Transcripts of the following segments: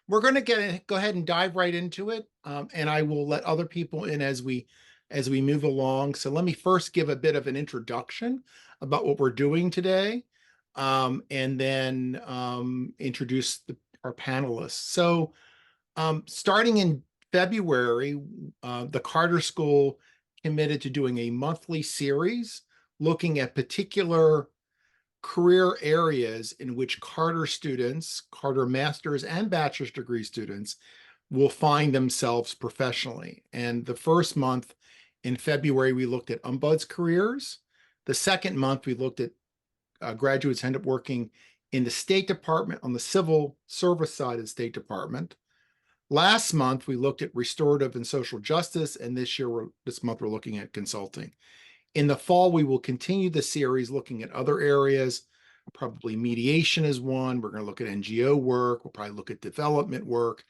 we're going to go ahead and dive right into it, and I will let other people in as we move along. So let me first give a bit of an introduction about what we're doing today, and then introduce our panelists. So starting in February, the Carter School committed to doing a monthly series looking at particular career areas in which Carter students, Carter master's and bachelor's degree students, will find themselves professionally. And the first month in February, we looked at ombuds careers. The second month, we looked at graduates end up working in the State Department on the civil service side of the State Department. Last month, we looked at restorative and social justice, and this month, we're looking at consulting. In the fall, we will continue the series looking at other areas. Probably mediation is one. We're going to look at NGO work. We'll probably look at development work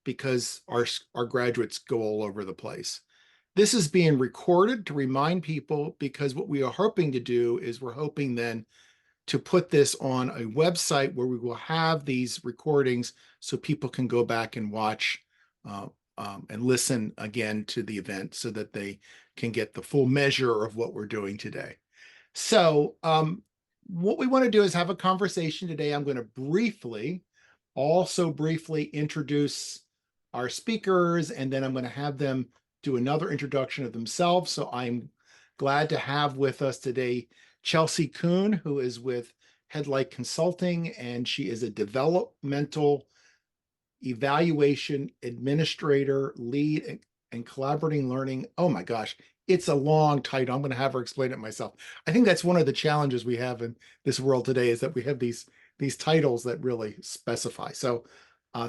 because our graduates go all over the place. This is being recorded to remind people, because what we are hoping to do is we're hoping then to put this on a website where we will have these recordings so people can go back and watch and listen again to the event so that they can get the full measure of what we're doing today. So what we want to do is have a conversation today. I'm going to briefly introduce our speakers, and then I'm going to have them do another introduction of themselves. So I'm glad to have with us today Chelsie Kuhn, who is with Headlight Consulting, and she is a developmental evaluation administrator, lead, and collaborating learning. Oh my gosh, it's a long title. I'm going to have her explain it myself. I think that's one of the challenges we have in this world today, is that we have these titles that really specify. So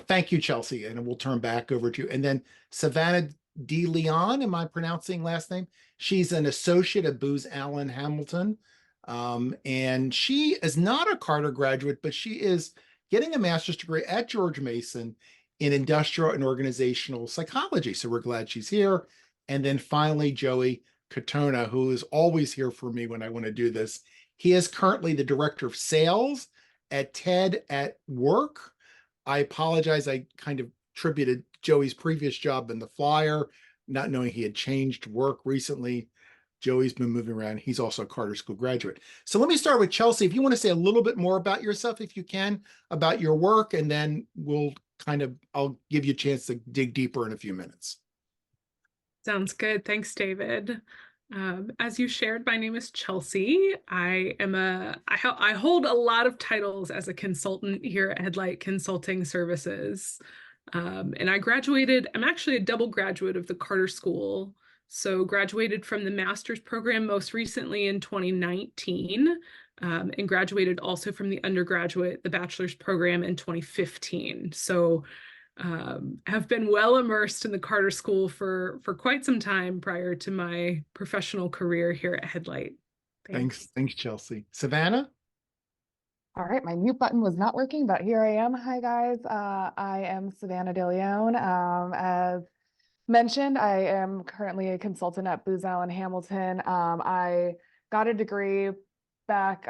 thank you, Chelsie, and we'll turn back over to you. And then Savannah DeLeon, am I pronouncing last name? She's an associate at Booz Allen Hamilton. And she is not a Carter graduate, but she is getting a master's degree at George Mason in industrial and organizational psychology. So we're glad she's here. And then finally, Joey Katona, who is always here for me when I want to do this. He is currently the director of sales at TED at Work. I apologize. I kind of attributed Joey's previous job in the flyer, not knowing he had changed work recently. Joey's been moving around. He's also a Carter School graduate. So let me start with Chelsie. If you want to say a little bit more about yourself, if you can, about your work, and then I'll give you a chance to dig deeper in a few minutes. Sounds good. Thanks, David. As you shared, my name is Chelsie. I hold a lot of titles as a consultant here at Headlight Consulting Services. And I'm actually a double graduate of the Carter School. So graduated from the master's program most recently in 2019, and graduated also from the bachelor's program in 2015. So have been well immersed in the Carter School for quite some time prior to my professional career here at Headlight. Thanks, Chelsie. Savannah? All right, my mute button was not working, but here I am. Hi, guys. I am Savannah DeLeon. As mentioned, I am currently a consultant at Booz Allen Hamilton. I got a degree back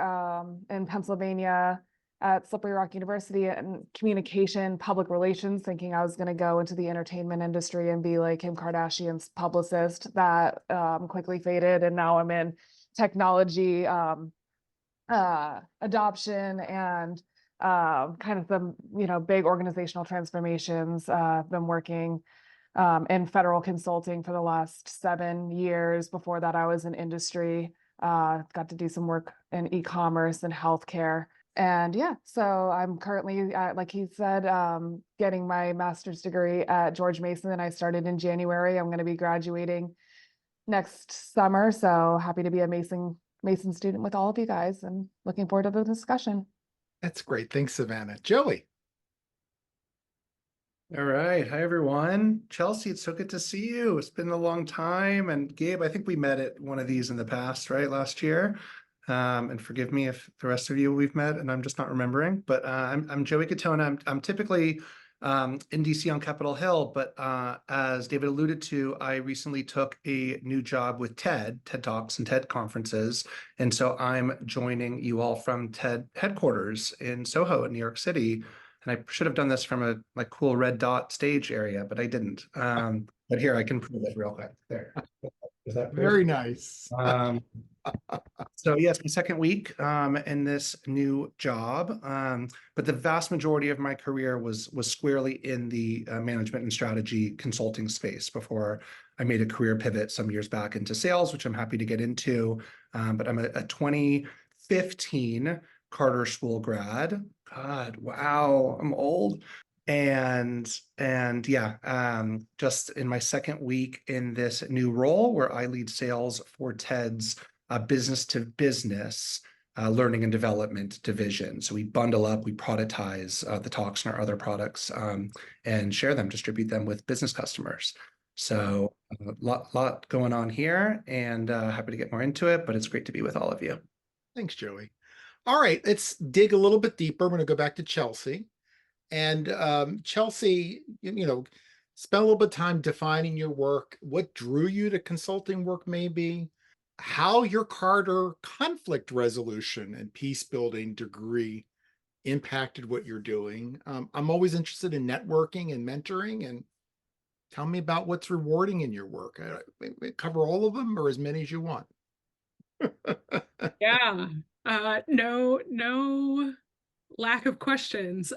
in Pennsylvania at Slippery Rock University in communication, public relations, thinking I was going to go into the entertainment industry and be like Kim Kardashian's publicist. That quickly faded, and now I'm in technology adoption and kind of some big organizational transformations. I've been working in federal consulting for the last 7 years. Before that, I was in industry, got to do some work in e-commerce and healthcare. And yeah, so I'm currently, like he said, getting my master's degree at George Mason, and I started in January. I'm going to be graduating next summer. So happy to be a Mason student with all of you guys, and looking forward to the discussion. That's great. Thanks, Savannah. Joey. All right. Hi, everyone. Chelsie, it's so good to see you. It's been a long time. And Gabe, I think we met at one of these in the past, right? Last year. And forgive me if the rest of you we've met and I'm just not remembering. But I'm Joey Katona. I'm typically in DC on Capitol Hill, but as David alluded to, I recently took a new job with TED Talks and TED conferences. And so I'm joining you all from TED headquarters in Soho in New York City. And I should have done this from a like cool red dot stage area, but I didn't. But here I can prove it real quick. There. Is that proof? Very nice. So yes, my second week in this new job, but the vast majority of my career was squarely in the management and strategy consulting space before I made a career pivot some years back into sales, which I'm happy to get into. But I'm a 2015 Carter School grad. God, wow, I'm old. And yeah, just in my second week in this new role where I lead sales for TED's business to business learning and development division. So we bundle up, we productize the talks and our other products and share them, distribute them with business customers. So a lot going on here, and happy to get more into it, but it's great to be with all of you. Thanks, Joey. All right, let's dig a little bit deeper. I'm going to go back to Chelsie. And Chelsie, spend a little bit of time defining your work, what drew you to consulting work maybe, how your Carter conflict resolution and peace building degree impacted what you're doing. I'm always interested in networking and mentoring, and tell me about what's rewarding in your work. Cover all of them or as many as you want. Yeah, no lack of questions.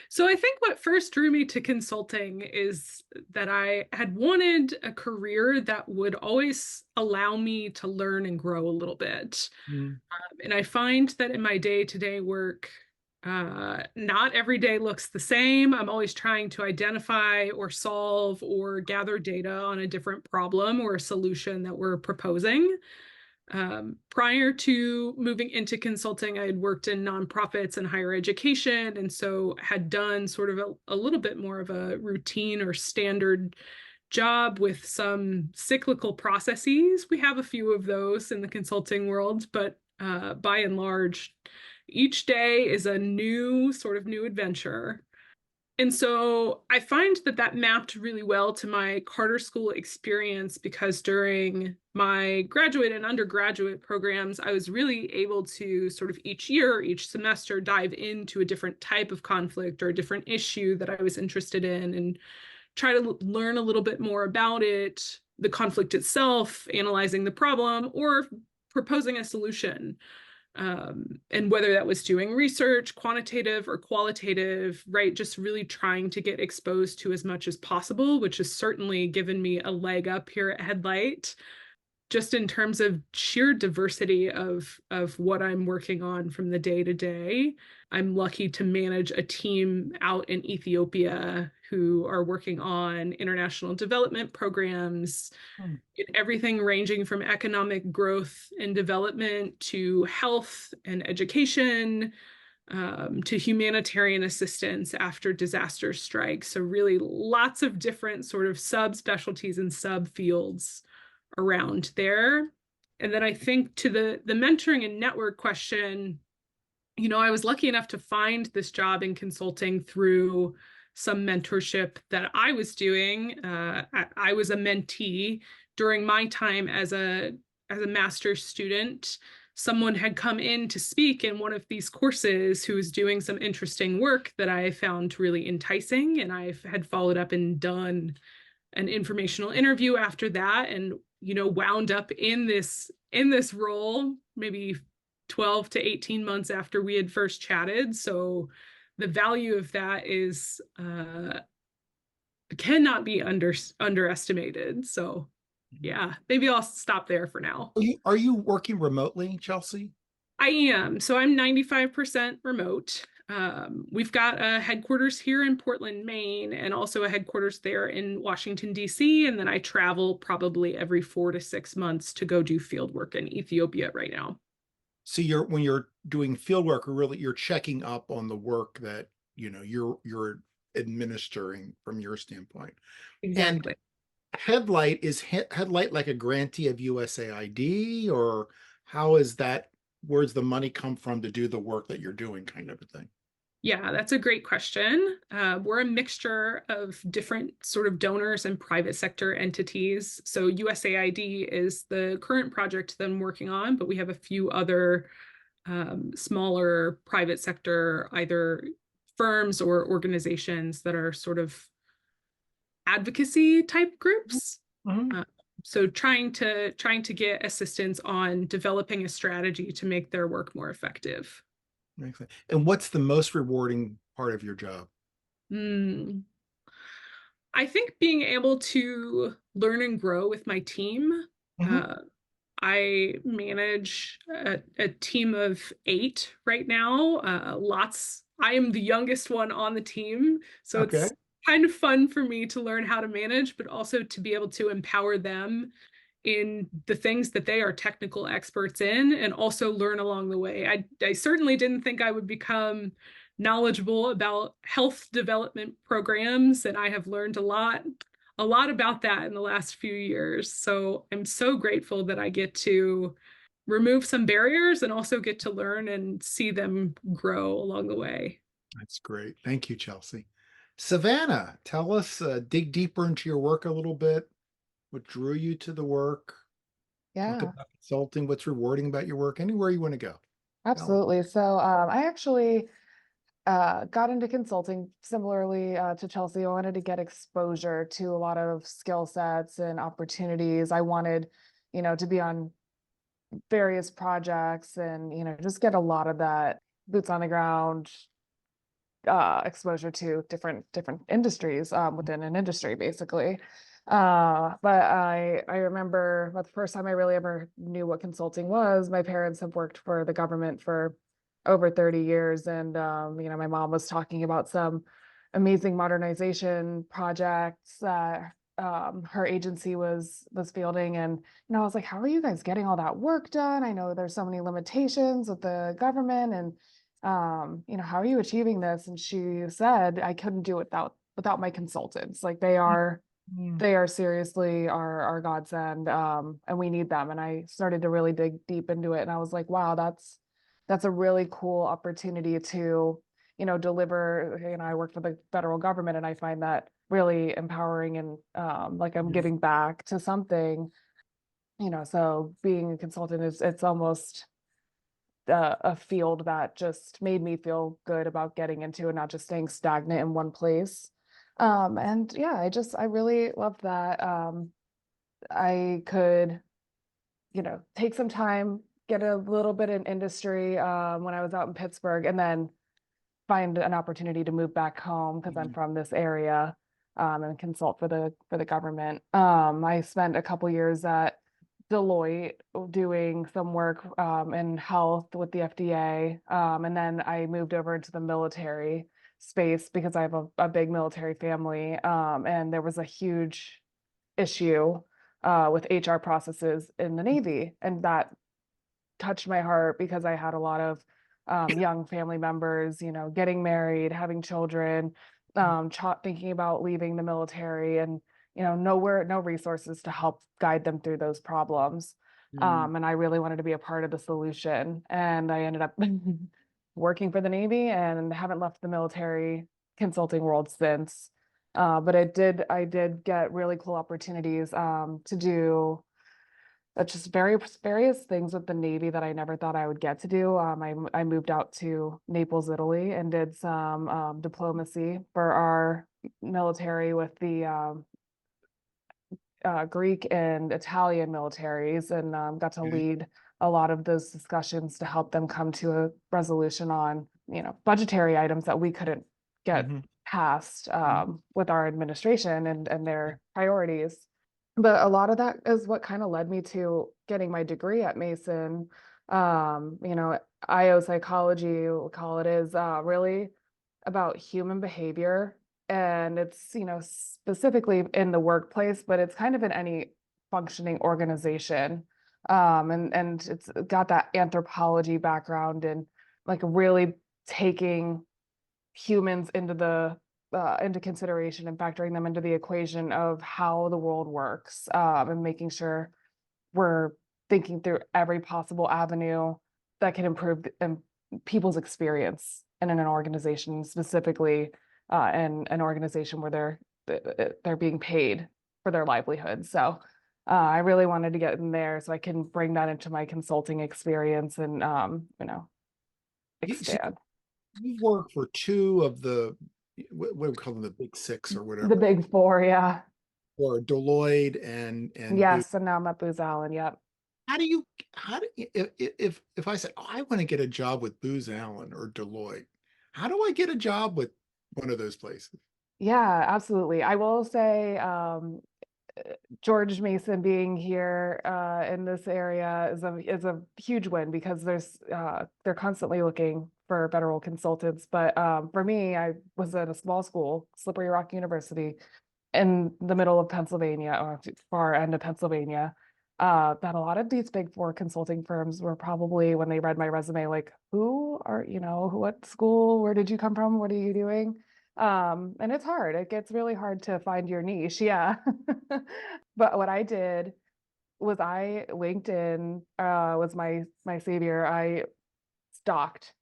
So I think what first drew me to consulting is that I had wanted a career that would always allow me to learn and grow a little bit. And I find that in my day-to-day work, not every day looks the same. I'm always trying to identify or solve or gather data on a different problem or a solution that we're proposing. Prior to moving into consulting, I had worked in nonprofits and higher education, and so had done sort of a little bit more of a routine or standard job with some cyclical processes. We have a few of those in the consulting world, but by and large, each day is a new adventure. And so I find that mapped really well to my Carter School experience, because during my graduate and undergraduate programs, I was really able to sort of each year, each semester, dive into a different type of conflict or a different issue that I was interested in and try to learn a little bit more about it, the conflict itself, analyzing the problem, or proposing a solution. And whether that was doing research, quantitative or qualitative, right? Just really trying to get exposed to as much as possible, which has certainly given me a leg up here at Headlight, just in terms of sheer diversity of what I'm working on from the day to day. I'm lucky to manage a team out in Ethiopia who are working on international development programs, everything ranging from economic growth and development to health and education, to humanitarian assistance after disaster strikes. So really lots of different sort of subspecialties and subfields around there. And then I think to the mentoring and network question, I was lucky enough to find this job in consulting through some mentorship that I was doing. I was a mentee during my time as a master's student. Someone had come in to speak in one of these courses who was doing some interesting work that I found really enticing, and I had followed up and done an informational interview after that, and wound up in this role maybe 12 to 18 months after we had first chatted. So the value of that is cannot be underestimated. So yeah, maybe I'll stop there for now. Are you working remotely, Chelsie? I am. So I'm 95% remote. We've got a headquarters here in Portland, Maine, and also a headquarters there in Washington, D.C. And then I travel probably every 4 to 6 months to go do field work in Ethiopia right now. So when you're doing field work, you're checking up on the work that you're administering from your standpoint. Exactly. And Headlight, is Headlight like a grantee of USAID, or how is that? Where's the money come from to do the work that you're doing, kind of a thing? Yeah, that's a great question. We're a mixture of different sort of donors and private sector entities. So USAID is the current project that I'm working on, but we have a few other smaller private sector, either firms or organizations that are sort of advocacy type groups. Mhm. So trying to get assistance on developing a strategy to make their work more effective. Excellent. And what's the most rewarding part of your job? Hmm. I think being able to learn and grow with my team. Mhm. I manage a team of 8 right now. I am the youngest one on the team, so Okay. it's kind of fun for me to learn how to manage, but also to be able to empower them in the things that they are technical experts in, and also learn along the way. I certainly didn't think I would become knowledgeable about health development programs, and I have learned a lot about that in the last few years. So I'm so grateful that I get to remove some barriers and also get to learn and see them grow along the way. That's great. Thank you, Chelsie. Savannah, tell us, dig deeper into your work a little bit. What drew you to the work? Talk Yeah, about consulting, what's rewarding about your work, anywhere you want to go. Tell us. absolutely. So I actually got into consulting similarly to Chelsie. I wanted to get exposure to a lot of skill sets and opportunities. I wanted, to be on various projects and, just get a lot of that boots on the ground exposure to different industries within an industry, basically. But I remember the first time I really ever knew what consulting was. My parents have worked for the government for over 30 years, and my mom was talking about some amazing modernization projects that her agency was fielding, and I was like, how are you guys getting all that work done? I know there's so many limitations with the government, and how are you achieving this? And she said, I couldn't do it without my consultants. Like Mm. they are seriously our godsend, and we need them. And I started to really dig deep into it, and I was like, wow, that's a really cool opportunity to, deliver. I work for the federal government, and I find that really empowering, and like I'm giving back to something. So being a consultant it's almost a field that just made me feel good about getting into and not just staying stagnant in one place. And yeah, I really loved that. I could, take some time, get a little bit in industry when I was out in Pittsburgh, and then find an opportunity to move back home because I'm from this area, and consult for the government. I spent a couple years at Deloitte doing some work in health with the FDA. And then I moved over into the military space because I have a big military family. And there was a huge issue with HR processes in the Navy. And that touched my heart because I had a lot of young family members, getting married, having children, thinking about leaving the military, and no resources to help guide them through those problems. And I really wanted to be a part of the solution, and I ended up working for the Navy and haven't left the military consulting world since. But I did get really cool opportunities to do just various things with the Navy that I never thought I would get to do. I moved out to Naples, Italy, and did some diplomacy for our military with the Greek and Italian militaries, and got to Okay. lead a lot of those discussions to help them come to a resolution on, budgetary items that we couldn't get Mhm. passed with our administration and their priorities. But a lot of that is what kind of led me to getting my degree at Mason. IO psychology, we'll call it, is really about human behavior. And it's, specifically in the workplace, but it's kind of in any functioning organization. And it's got that anthropology background, and like really taking humans into consideration and factoring them into the equation of how the world works, and making sure we're thinking through every possible avenue that can improve people's experience in an organization, specifically in an organization where they're being paid for their livelihood. So I really wanted to get in there so I can bring that into my consulting experience and So expand. you've worked for two of the, what do we call them, the big six or The whatever, big four, yeah. or Deloitte and Booz. Yes, and now I'm at Booz Allen, yep. How do you, how do, if I said, oh, I want to get a job with Booz Allen or Deloitte, how do I get a job with one of those places? Yeah, absolutely. I will say, George Mason being here in this area is a huge win because they're constantly looking for federal consultants. But for me, I was at a small school, Slippery Rock University, in the middle of Pennsylvania, or far end of Pennsylvania. That a lot of these big four consulting firms were probably, when they read my resume, like, who are, what school, where did you come from, what are you doing? And it's hard. It gets really hard to find your niche. Yeah. But what I did was LinkedIn was my savior. I stalked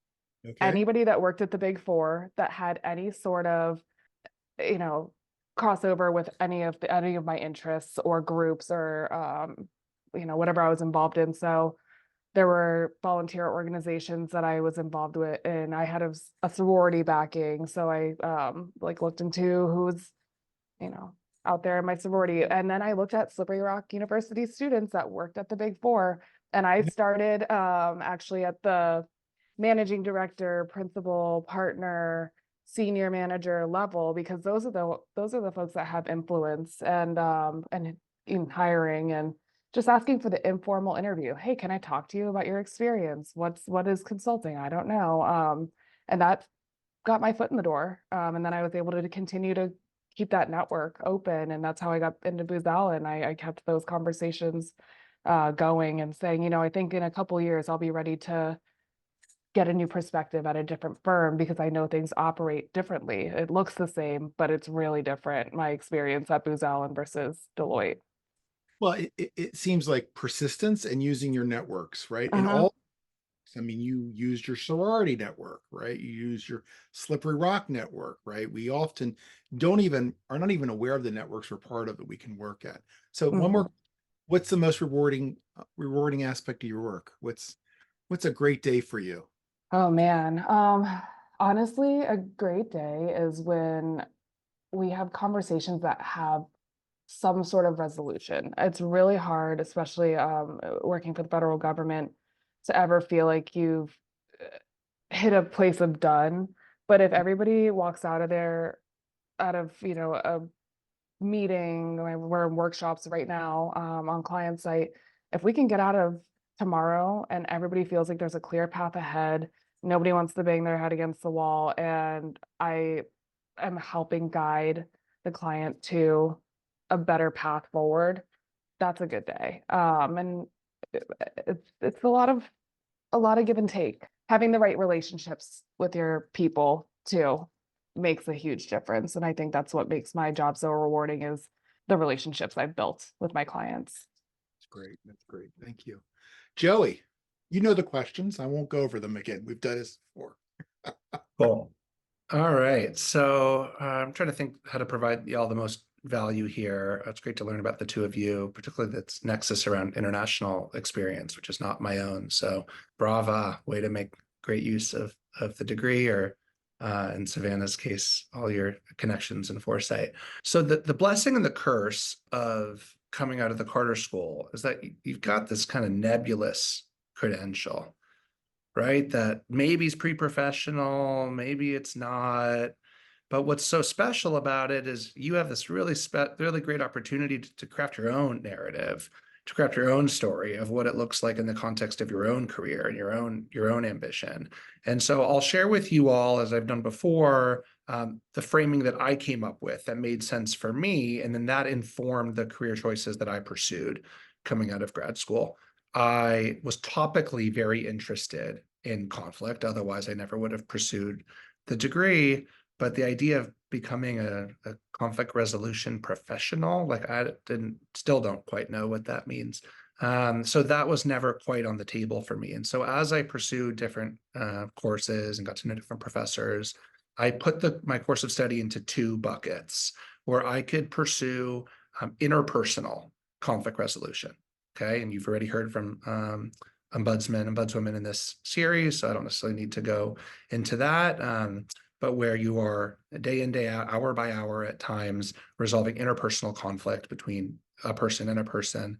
Okay. anybody that worked at the big four that had any sort of, you know, crossover with any of my interests or groups or whatever I was involved in. So there were volunteer organizations that I was involved with, and I had a sorority backing. So I like looked into who's, you know, out there in my sorority. And then I looked at Slippery Rock University students that worked at the Big Four. And I started actually at the managing director, principal, partner, senior manager level, because those are the folks that have influence and in hiring, and just asking for the informal interview. Hey, can I talk to you about your experience? What is consulting? I don't know. And that got my foot in the door. And then I was able to continue to keep that network open. And that's how I got into Booz Allen. I kept those conversations going and saying, I think in a couple years, I'll be ready to get a new perspective at a different firm because I know things operate differently. It looks the same, but it's really different. My experience at Booz Allen versus Deloitte. Well, it seems like persistence and using your networks, right? And Uh-huh. all, I mean, you used your sorority network, right? You use your Slippery Rock network, right? We often are not even aware of the networks we're part of that we can work at. So one Mhm. more, what's the most rewarding aspect of your work? What's a great day for you? Oh man. Honestly, a great day is when we have conversations that have some sort of resolution. It's really hard, especially working for the federal government, to ever feel like you've hit a place of done. But if everybody walks out of there, out of, a meeting, we're in workshops right now on client site, if we can get out of tomorrow and everybody feels like there's a clear path ahead, nobody wants to bang their head against the wall, and I am helping guide the client to a better path forward, that's a good day. And it's a lot of give and take. Having the right relationships with your people too makes a huge difference. And I think that's what makes my job so rewarding, is the relationships I've built with my clients. That's great. That's great. Thank you. Joey, you know the questions. I won't go over them again. We've done this before. Cool. All right. So I'm trying to think how to provide y'all the most value here. It's great to learn about the two of you, particularly that's nexus around international experience, which is not my own. So brava, way to make great use of the degree, or in Savannah's case, all your connections and foresight. So the blessing and the curse of coming out of the Carter School is that you've got this kind of nebulous credential, right? That maybe it's pre-professional, maybe it's not. But what's so special about it is you have this really great opportunity to craft your own narrative, to craft your own story of what it looks like in the context of your own career and your own ambition. And so I'll share with you all, as I've done before, the framing that I came up with that made sense for me, and then that informed the career choices that I pursued coming out of grad school. I was topically very interested in conflict, otherwise I never would have pursued the degree. But the idea of becoming a conflict resolution professional, like I still don't quite know what that means. So that was never quite on the table for me. And so as I pursued different courses and got to know different professors, I put my course of study into two buckets where I could pursue interpersonal conflict resolution. Okay. And you've already heard from ombudsmen, ombudswomen in this series, so I don't necessarily need to go into that. But where you are day in, day out, hour by hour at times, resolving interpersonal conflict between a person and a person,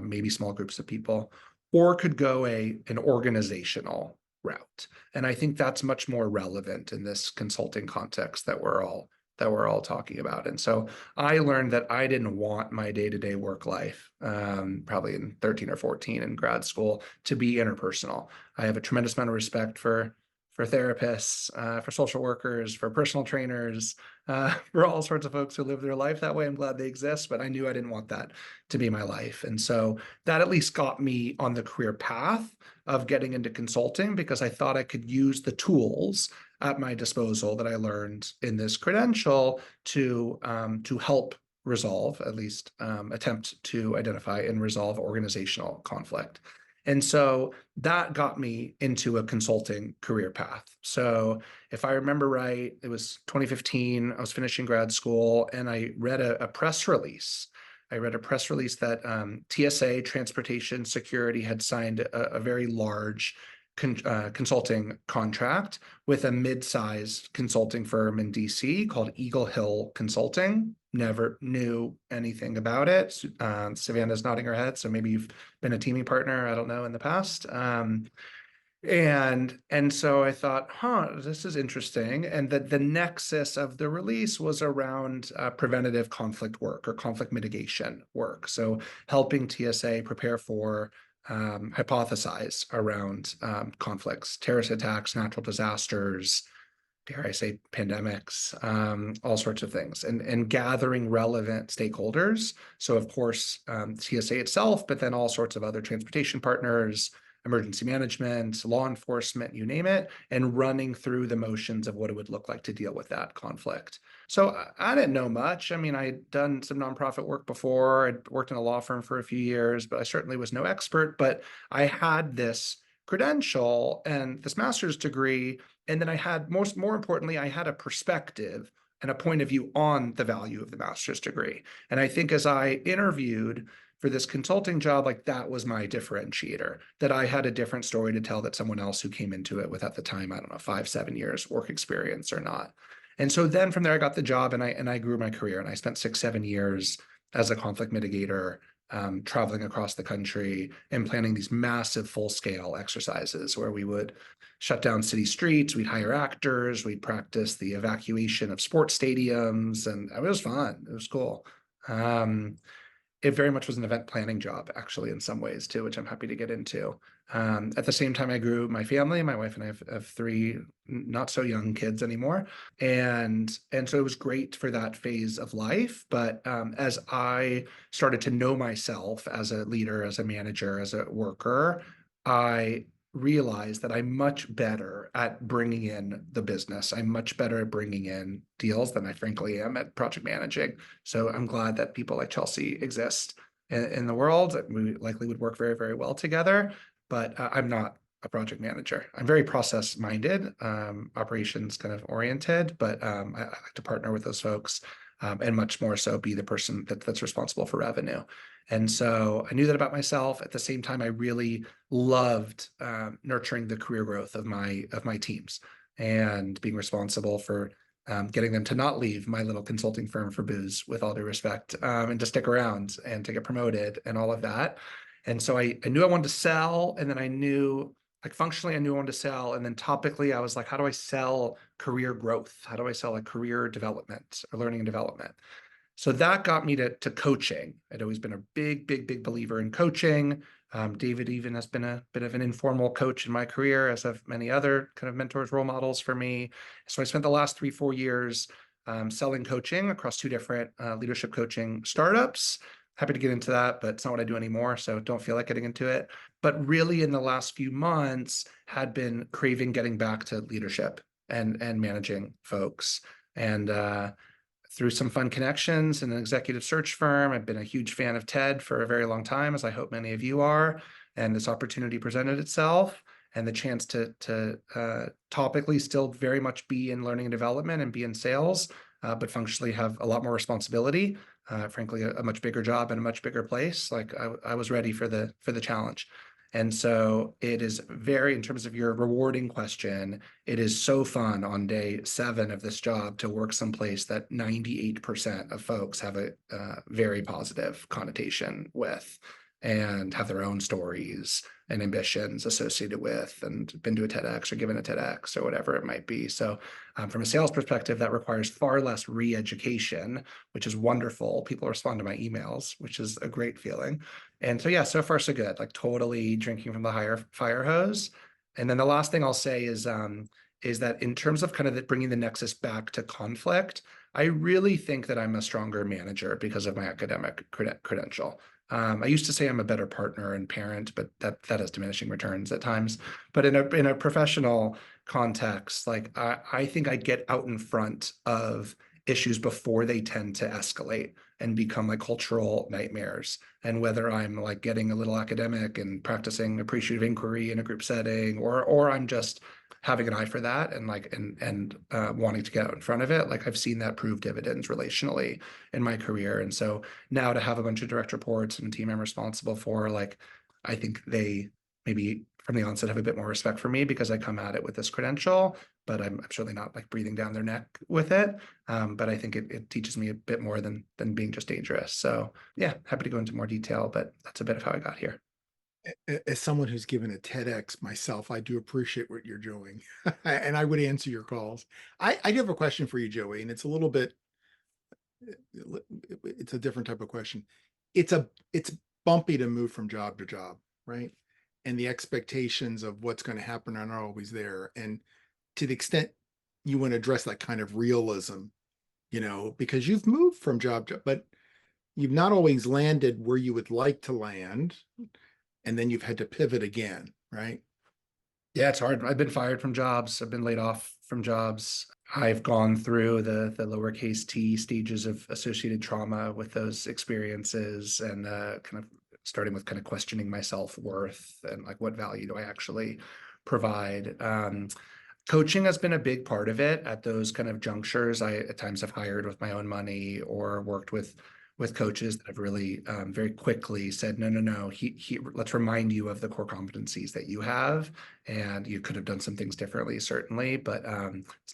maybe small groups of people, or could go an organizational route. And I think that's much more relevant in this consulting context that we're all talking about. And so I learned that I didn't want my day-to-day work life, probably in 13 or 14 in grad school, to be interpersonal. I have a tremendous amount of respect for therapists, for social workers, for personal trainers, for all sorts of folks who live their life that way. I'm glad they exist, but I knew I didn't want that to be my life. And so that at least got me on the career path of getting into consulting, because I thought I could use the tools at my disposal that I learned in this credential to help resolve, at least attempt to identify and resolve organizational conflict. And so that got me into a consulting career path. So if I remember right, it was 2015, I was finishing grad school, and I read a press release. I read a press release that TSA, Transportation Security, had signed a very large consulting contract with a mid-sized consulting firm in DC called Eagle Hill Consulting. Never knew anything about it. Savannah's nodding her head, so maybe you've been a teaming partner, I don't know, in the past. And so I thought, this is interesting. And the nexus of the release was around preventative conflict work or conflict mitigation work. So helping TSA prepare for, hypothesize around conflicts, terrorist attacks, natural disasters, dare I say, pandemics, all sorts of things, and gathering relevant stakeholders. So of course, TSA itself, but then all sorts of other transportation partners, emergency management, law enforcement, you name it, and running through the motions of what it would look like to deal with that conflict. So I didn't know much. I mean, I'd done some nonprofit work before. I'd worked in a law firm for a few years, but I certainly was no expert. But I had this credential and this master's degree. And then I had, more importantly, I had a perspective and a point of view on the value of the master's degree. And I think as I interviewed for this consulting job, like that was my differentiator, that I had a different story to tell that someone else who came into it with, at the time, I don't know, 5-7 years work experience or not. And so then from there, I got the job and I grew my career, and I spent 6-7 years as a conflict mitigator, traveling across the country and planning these massive full-scale exercises where we would shut down city streets, we'd hire actors, we'd practice the evacuation of sports stadiums, and it was fun. It was cool. It very much was an event planning job, actually, in some ways too, which I'm happy to get into. At the same time, I grew my family. My wife and I have 3 not so young kids anymore. And so it was great for that phase of life. But as I started to know myself as a leader, as a manager, as a worker, I realized that I'm much better at bringing in the business. I'm much better at bringing in deals than I frankly am at project managing. So I'm glad that people like Chelsie exist in the world. We likely would work very, very well together, but I'm not a project manager. I'm very process minded, operations kind of oriented, but I like to partner with those folks, and much more so be the person that's responsible for revenue. And so I knew that about myself. At the same time, I really loved nurturing the career growth of my teams and being responsible for getting them to not leave my little consulting firm for Booz, with all due respect, and to stick around and to get promoted and all of that. And so I knew I wanted to sell, and then I knew, like, functionally, I knew I wanted to sell. And then topically, I was like, how do I sell career growth? How do I sell like career development or learning and development? So that got me to coaching. I'd always been a big, big, big believer in coaching. David even has been a bit of an informal coach in my career, as have many other kind of mentors, role models for me. So I spent the last 3-4 years selling coaching across 2 different leadership coaching startups. Happy to get into that, but it's not what I do anymore, so don't feel like getting into it. But really, in the last few months, had been craving getting back to leadership and managing folks. And through some fun connections in an executive search firm, I've been a huge fan of TED for a very long time, as I hope many of you are. And this opportunity presented itself, and the chance to topically still very much be in learning and development and be in sales, but functionally have a lot more responsibility. Frankly, a much bigger job and a much bigger place. Like I was ready for the challenge. And so it is very, in terms of your rewarding question, it is so fun on day 7 of this job to work someplace that 98% of folks have a very positive connotation with and have their own stories and ambitions associated with, and been to a TEDx or given a TEDx or whatever it might be. So from a sales perspective, that requires far less re-education, which is wonderful. People respond to my emails, which is a great feeling. And so, yeah, so far so good, like totally drinking from the higher fire hose. And then the last thing I'll say is that in terms of kind of bringing the nexus back to conflict, I really think that I'm a stronger manager because of my academic credential. I used to say I'm a better partner and parent, but that has diminishing returns at times. But in a professional context, like I think I get out in front of issues before they tend to escalate and become like cultural nightmares. And whether I'm like getting a little academic and practicing appreciative inquiry in a group setting, or I'm just having an eye for that and wanting to get out in front of it, like I've seen that prove dividends relationally in my career. And so now to have a bunch of direct reports and a team I'm responsible for, like I think they maybe from the onset have a bit more respect for me because I come at it with this credential, but I'm certainly not like breathing down their neck with it. But I think it teaches me a bit more than being just dangerous. So yeah, happy to go into more detail, but that's a bit of how I got here. As someone who's given a TEDx myself, I do appreciate what you're doing, and I would answer your calls. I do have a question for you, Joey, and it's a little bit, it's a different type of question. It's bumpy to move from job to job, right? And the expectations of what's going to happen are not always there. And to the extent you want to address that kind of realism, because you've moved from job to, but you've not always landed where you would like to land. And then you've had to pivot again, right? Yeah, it's hard. I've been fired from jobs. I've been laid off from jobs. I've gone through the lowercase t stages of associated trauma with those experiences, and kind of starting with kind of questioning my self-worth and like what value do I actually provide. Coaching has been a big part of it at those kind of junctures. I at times have hired with my own money or worked with coaches that have really very quickly said, no, let's remind you of the core competencies that you have. And you could have done some things differently, certainly, but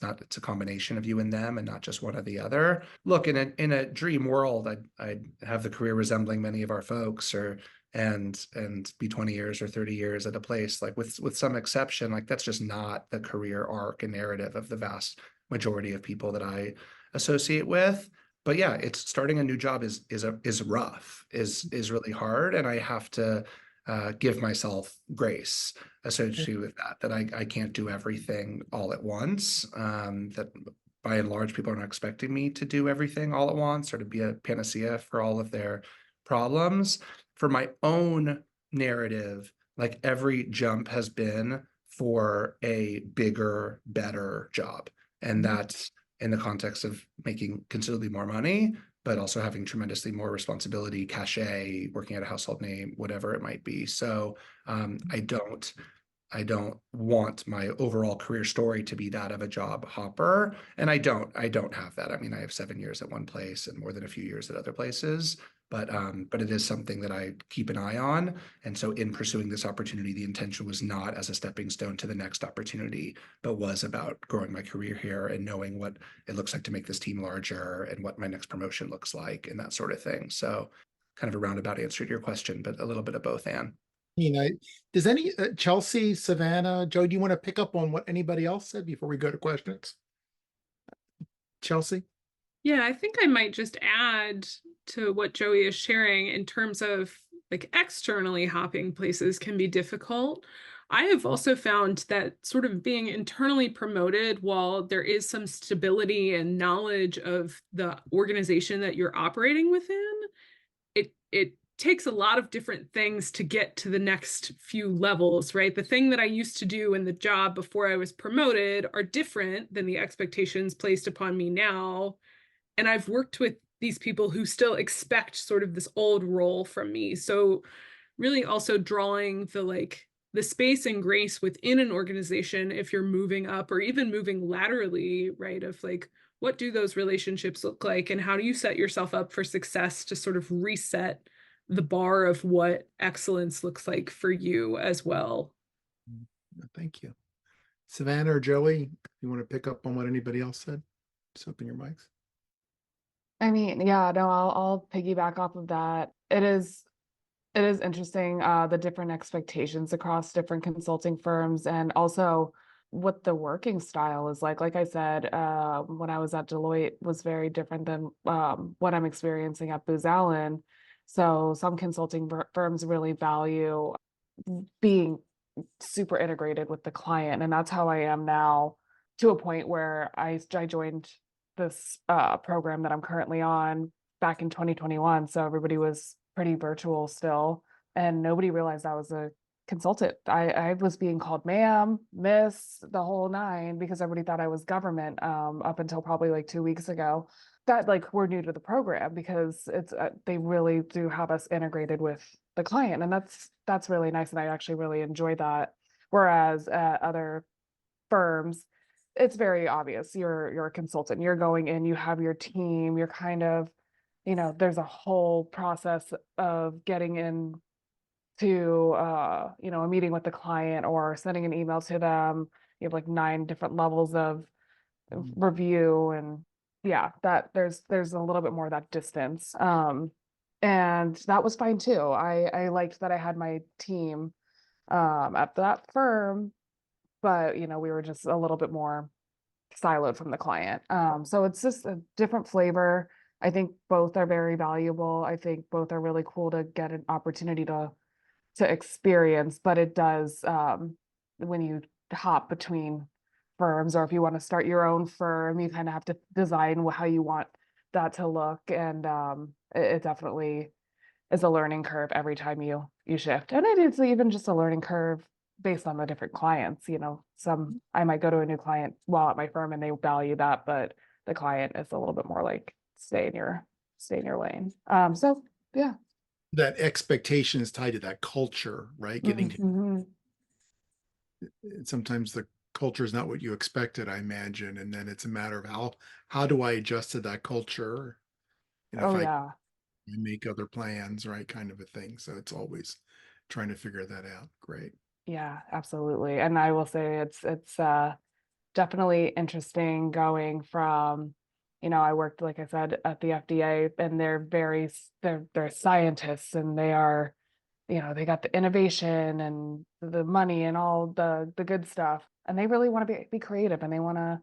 it's a combination of you and them and not just one or the other. Look, in a dream world, I'd have the career resembling many of our folks and be 20 years or 30 years at a place, like with some exception, like that's just not the career arc and narrative of the vast majority of people that I associate with. But yeah, it's starting a new job is rough, is really hard, and I have to give myself grace associated with that I can't do everything all at once. That by and large, people are not expecting me to do everything all at once or to be a panacea for all of their problems. For my own narrative, like every jump has been for a bigger, better job, and that's in the context of making considerably more money, but also having tremendously more responsibility, cachet, working at a household name, whatever it might be. So I don't want my overall career story to be that of a job hopper. And I don't have that. I mean, I have 7 years at one place and more than a few years at other places, but it is something that I keep an eye on. And so in pursuing this opportunity, the intention was not as a stepping stone to the next opportunity, but was about growing my career here and knowing what it looks like to make this team larger and what my next promotion looks like and that sort of thing. So kind of a roundabout answer to your question, but a little bit of both, Anne. Does any Chelsie, Savannah, Joe, do you want to pick up on what anybody else said before we go to questions? Chelsie? Yeah, I think I might just add to what Joey is sharing in terms of like externally hopping places can be difficult. I have also found that sort of being internally promoted, while there is some stability and knowledge of the organization that you're operating within, it takes a lot of different things to get to the next few levels, right? The thing that I used to do in the job before I was promoted are different than the expectations placed upon me now. And I've worked with these people who still expect sort of this old role from me. So really also drawing the space and grace within an organization if you're moving up or even moving laterally, right? Of like, what do those relationships look like and how do you set yourself up for success to sort of reset the bar of what excellence looks like for you as well. Thank you. Savannah or Joey, you want to pick up on what anybody else said? Just open your mics. I mean, yeah, no, I'll piggyback off of that. It is interesting, the different expectations across different consulting firms, and also what the working style is like. Like I said, when I was at Deloitte was very different than what I'm experiencing at Booz Allen. So some consulting firms really value being super integrated with the client, and that's how I am now, to a point where I joined this program that I'm currently on back in 2021. So everybody was pretty virtual still, and nobody realized I was a consultant. I was being called ma'am, miss, the whole nine, because everybody thought I was government, up until probably like 2 weeks ago. That like we're new to the program, because it's they really do have us integrated with the client, and that's really nice, and I actually really enjoy that. Whereas at other firms, it's very obvious you're a consultant. You're going in, you have your team, you're kind of, there's a whole process of getting in to a meeting with the client or sending an email to them. You have like 9 different levels of review, and yeah, that there's a little bit more of that distance. And that was fine too. I liked that I had my team at that firm, but we were just a little bit more siloed from the client. So it's just a different flavor. I think both are very valuable. I think both are really cool to get an opportunity to experience, but it does, when you hop between firms, or if you want to start your own firm, you kind of have to design how you want that to look. And it definitely is a learning curve every time you shift. And it is even just a learning curve based on the different clients. Some I might go to a new client while at my firm and they value that, but the client is a little bit more like stay in your lane. So yeah. That how is tied to that culture, right? Getting Mhm. sometimes the culture is not what you expected, I imagine, and then it's a matter of how do I adjust to that culture? And if Oh I yeah. make other plans, right, kind of a thing. So it's always trying to figure that out. Great. Yeah, absolutely. And I will say it's definitely interesting going from, I worked, like I said, at the FDA, and they're scientists, and they are, they got the innovation and the money and all the good stuff. And they really want to be creative, and they want to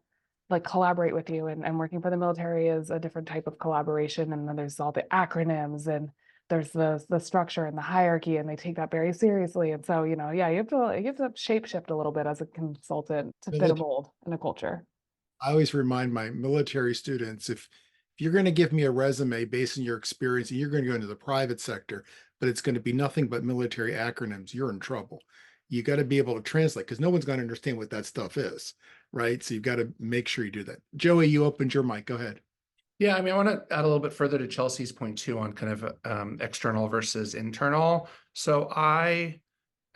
like collaborate with you. And working for the military is a different type of collaboration. And then there's all the acronyms, and there's the structure and the hierarchy, and they take that very seriously. And so, yeah, you have to shape shift a little bit as a consultant to fit a mold in a culture. I always remind my military students, if you're going to give me a resume based on your experience and you're going to go into the private sector, but it's going to be nothing but military acronyms, you're in trouble. You got to be able to translate, because no one's going to understand what that stuff is, right? So you've got to make sure you do that. Joey, you opened your mic. Go ahead. Yeah, I mean, I want to add a little bit further to Chelsea's point too on kind of external versus internal. So I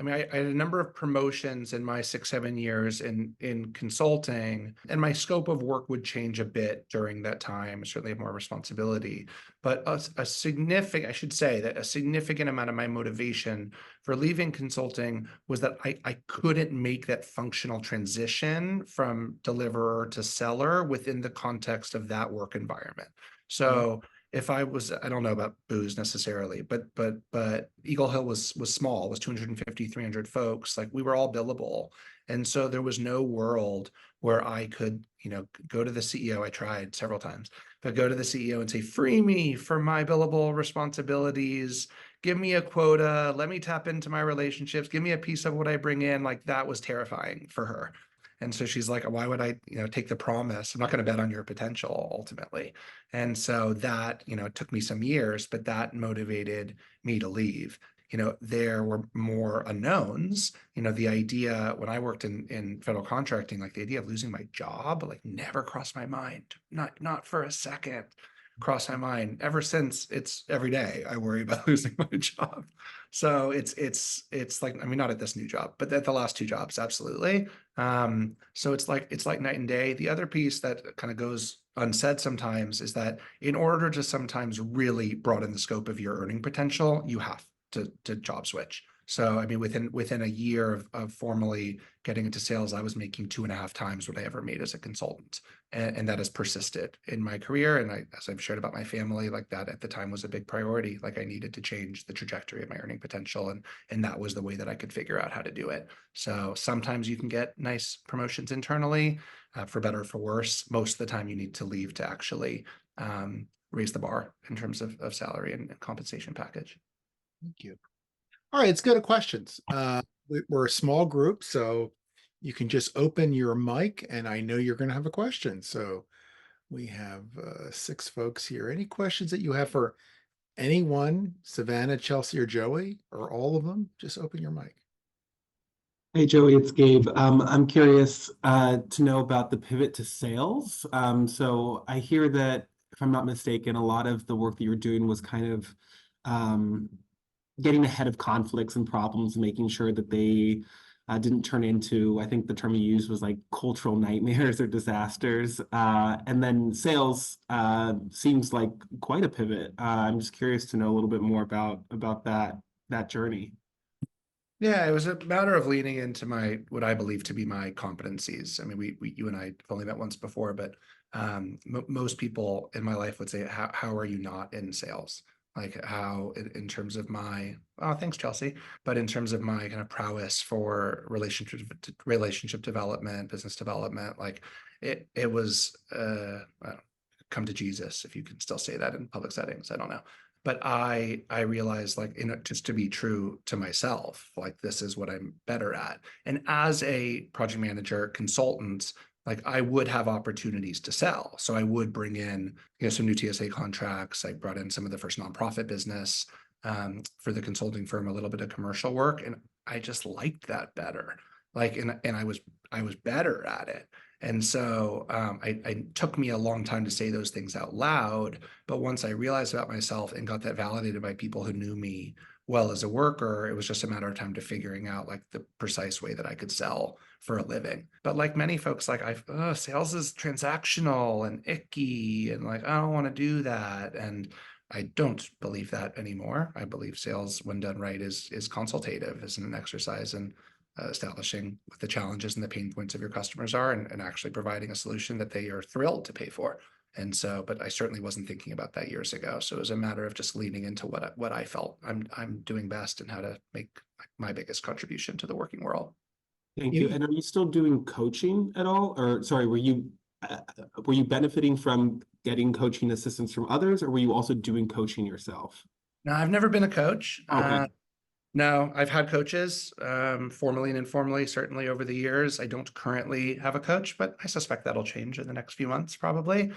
had a number of promotions in my 6-7 years in consulting, and my scope of work would change a bit during that time. I certainly have more responsibility, but a significant, I should say that a significant amount of my motivation for leaving consulting was that I couldn't make that functional transition from deliverer to seller within the context of that work environment. So if I don't know about Booz necessarily, but Eagle Hill was small, was 250, 300 folks. Like, we were all billable. And so there was no world where I could, go to the CEO. I tried several times, but go to the CEO and say, free me from my billable responsibilities, give me a quota, let me tap into my relationships, give me a piece of what I bring in. Like, that was terrifying for her. And so she's like, why would I, take the promise? I'm not going to bet on your potential ultimately. And so that, it took me some years, but that motivated me to leave. There were more unknowns. The idea when I worked in federal contracting, like the idea of losing my job, like never crossed my mind, not for a second crossed my mind. Ever since, it's every day I worry about losing my job. So it's like, I mean, not at this new job, but at the last 2 jobs, absolutely. So it's like night and day. The other piece that kind of goes unsaid sometimes is that in order to sometimes really broaden the scope of your earning potential, you have to job switch. So, I mean, within a year of formally getting into sales, I was making 2.5 times what I ever made as a consultant. And that has persisted in my career. And as I've shared about my family, like that at the time was a big priority. Like I needed to change the trajectory of my earning potential. And that was the way that I could figure out how to do it. So sometimes you can get nice promotions internally, for better or for worse. Most of the time you need to leave to actually raise the bar in terms of salary and compensation package. Thank you. All right, let's go to questions. We're a small group, so you can just open your mic, and I know you're going to have a question. So we have 6 folks here. Any questions that you have for anyone, Savannah, Chelsie, or Joey, or all of them? Just open your mic. Hey, Joey, it's Gabe. I'm curious to know about the pivot to sales. So I hear that, if I'm not mistaken, a lot of the work that you're doing was kind of getting ahead of conflicts and problems, making sure that they didn't turn into, I think the term you used was like cultural nightmares or disasters. And then sales seems like quite a pivot. I'm just curious to know a little bit more about that journey. Yeah, it was a matter of leaning into what I believe to be my competencies. I mean, you and I have only met once before, but most people in my life would say, how are you not in sales? Like how, in terms of my, oh, thanks, Chelsie, but in terms of my kind of prowess for relationship development, business development, like it was, come to Jesus, if you can still say that in public settings, I don't know. But I realized, like, just to be true to myself, like this is what I'm better at. And as a project manager consultant, like I would have opportunities to sell. So I would bring in, some new TSA contracts. I brought in some of the first nonprofit business for the consulting firm, a little bit of commercial work. And I just liked that better. Like, and I was better at it. And so it took me a long time to say those things out loud. But once I realized about myself and got that validated by people who knew me well as a worker, it was just a matter of time to figuring out like the precise way that I could sell for a living. But like many folks, like sales is transactional and icky, and like, I don't want to do that. And I don't believe that anymore. I believe sales, when done right, is consultative, is an exercise in establishing what the challenges and the pain points of your customers are, and actually providing a solution that they are thrilled to pay for. And so, but I certainly wasn't thinking about that years ago. So it was a matter of just leaning into what I felt I'm doing best and how to make my biggest contribution to the working world. Thank you. And are you still doing coaching at all? Or sorry, were you benefiting from getting coaching assistance from others, or were you also doing coaching yourself? No, I've never been a coach. Okay. No, I've had coaches, formally and informally, certainly over the years. I don't currently have a coach, but I suspect that'll change in the next few months, probably.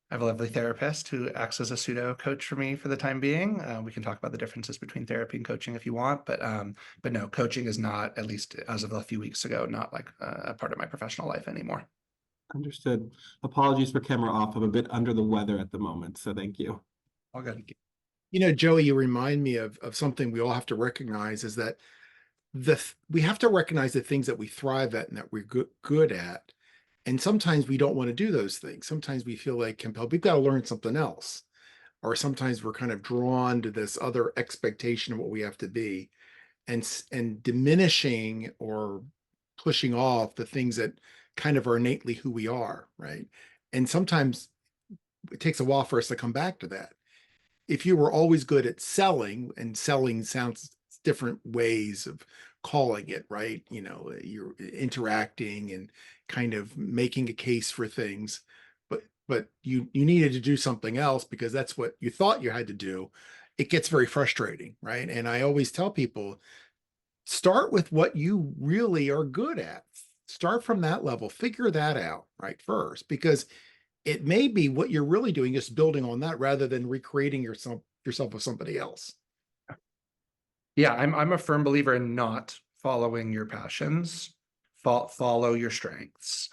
I have a lovely therapist who acts as a pseudo coach for me for the time being. We can talk about the differences between therapy and coaching if you want, but no, coaching is not, at least as of a few weeks ago, not like a part of my professional life anymore. Understood. Apologies for camera off. I'm a bit under the weather at the moment, so thank you. All good. Joey, you remind me of something we all have to recognize, is that we have to recognize the things that we thrive at and that we're good at. And sometimes we don't want to do those things. Sometimes we feel like compelled, we've got to learn something else. Or sometimes we're kind of drawn to this other expectation of what we have to be, and diminishing or pushing off the things that kind of are innately who we are, right? And sometimes it takes a while for us to come back to that. If you were always good at selling, and selling sounds different ways of calling it, right? You're interacting and kind of making a case for things, but you needed to do something else because that's what you thought you had to do. It gets very frustrating, right? And I always tell people, start with what you really are good at. Start from that level, figure that out, right, first, because it may be what you're really doing is building on that rather than recreating yourself with somebody else. Yeah, I'm a firm believer in not following your passions. Follow your strengths.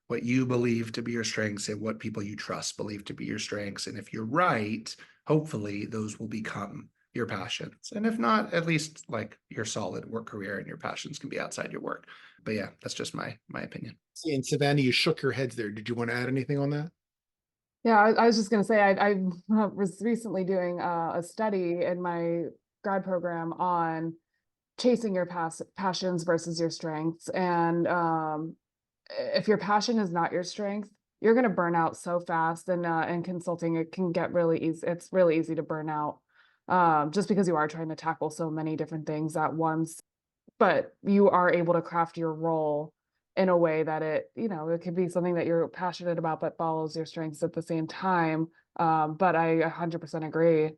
What you believe to be your strengths and what people you trust believe to be your strengths. And if you're right, hopefully those will become your passions. And if not, at least like your solid work career and your passions can be outside your work. But yeah, that's just my opinion. And Savannah, you shook your heads there. Did you want to add anything on that? Yeah, I was just going to say, I was recently doing a study in my grad program on chasing your passions versus your strengths. And if your passion is not your strength, you're going to burn out so fast. And in consulting, it can get really easy. It's really easy to burn out just because you are trying to tackle so many different things at once. But you are able to craft your role in a way that it could be something that you're passionate about, but follows your strengths at the same time. But I 100% agree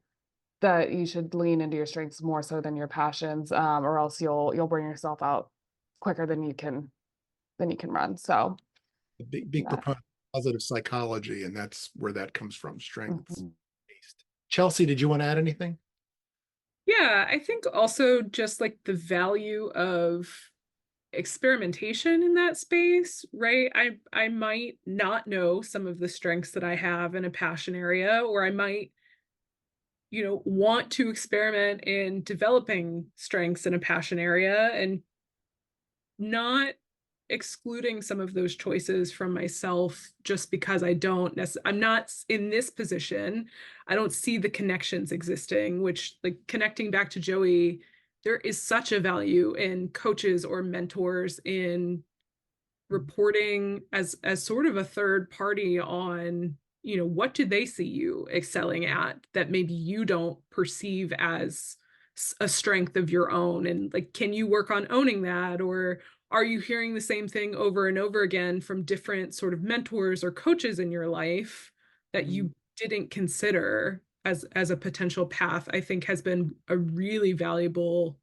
that you should lean into your strengths more so than your passions, or else you'll burn yourself out quicker than you can run. So A big that. proponent of positive psychology, and that's where that comes from, strengths Mhm. based. Chelsea, did you want to add anything? Yeah, I think also just like the value of experimentation in that space, right? I might not know some of the strengths that I have in a passion area, or I might, want to experiment in developing strengths in a passion area and not excluding some of those choices from myself just because I'm not in this position. I don't see the connections existing, which, like, connecting back to Joey, there is such a value in coaches or mentors in reporting as sort of a third party on, what do they see you excelling at that maybe you don't perceive as a strength of your own, and like, can you work on owning that, or are you hearing the same thing over and over again from different sort of mentors or coaches in your life that you didn't consider as a potential path? I think has been a really valuable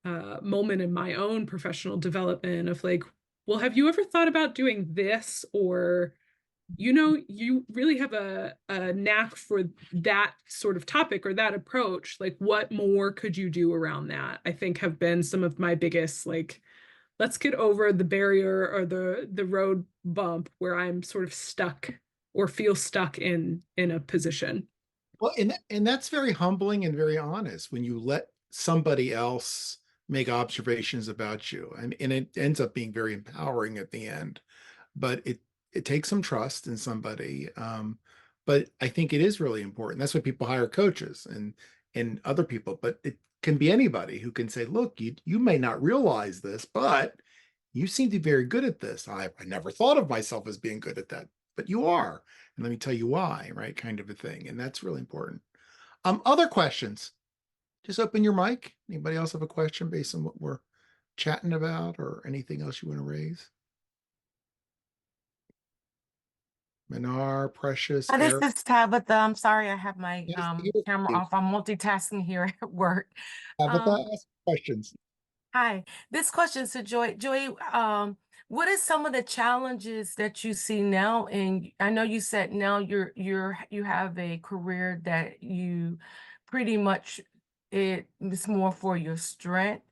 moment in my own professional development of like, well, have you ever thought about doing this? Or, you really have a knack for that sort of topic or that approach. Like, what more could you do around that? I think have been some of my biggest, like, let's get over the barrier or the road bump where I'm sort of stuck or feel stuck in a position. Well, and that's very humbling and very honest when you let somebody else make observations about you. And it ends up being very empowering at the end. But it takes some trust in somebody. But I think it is really important. That's why people hire coaches and other people. But it can be anybody who can say, look, you may not realize this, but you seem to be very good at this. I never thought of myself as being good at that, but you are. And let me tell you why, right? Kind of a thing. And that's really important. Other questions? Just open your mic. Anybody else have a question based on what we're chatting about or anything else you want to raise? Minar, Precious, This Eric. is Tabitha. I'm sorry I have my Nice to hear from camera you. off. I'm multitasking here at work. Tabitha, ask questions. Hi. This question is to Joy. Joy, what is some of the challenges that you see now? And I know you said now you have a career that you pretty much it's more for your strength.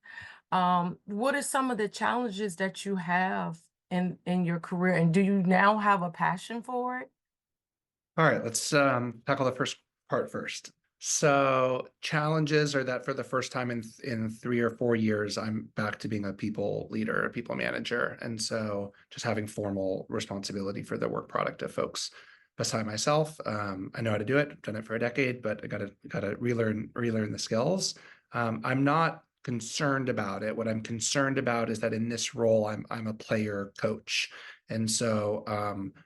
What are some of the challenges that you have in your career, and do you now have a passion for it? All right, let's tackle the first part first. So challenges are that for the first time in 3 or 4 years, I'm back to being a people leader, a people manager. And so just having formal responsibility for the work product of folks beside myself. I know how to do it. I've done it for a decade, but I gotta relearn the skills. I'm not concerned about it. What I'm concerned about is that in this role, I'm a player coach. And so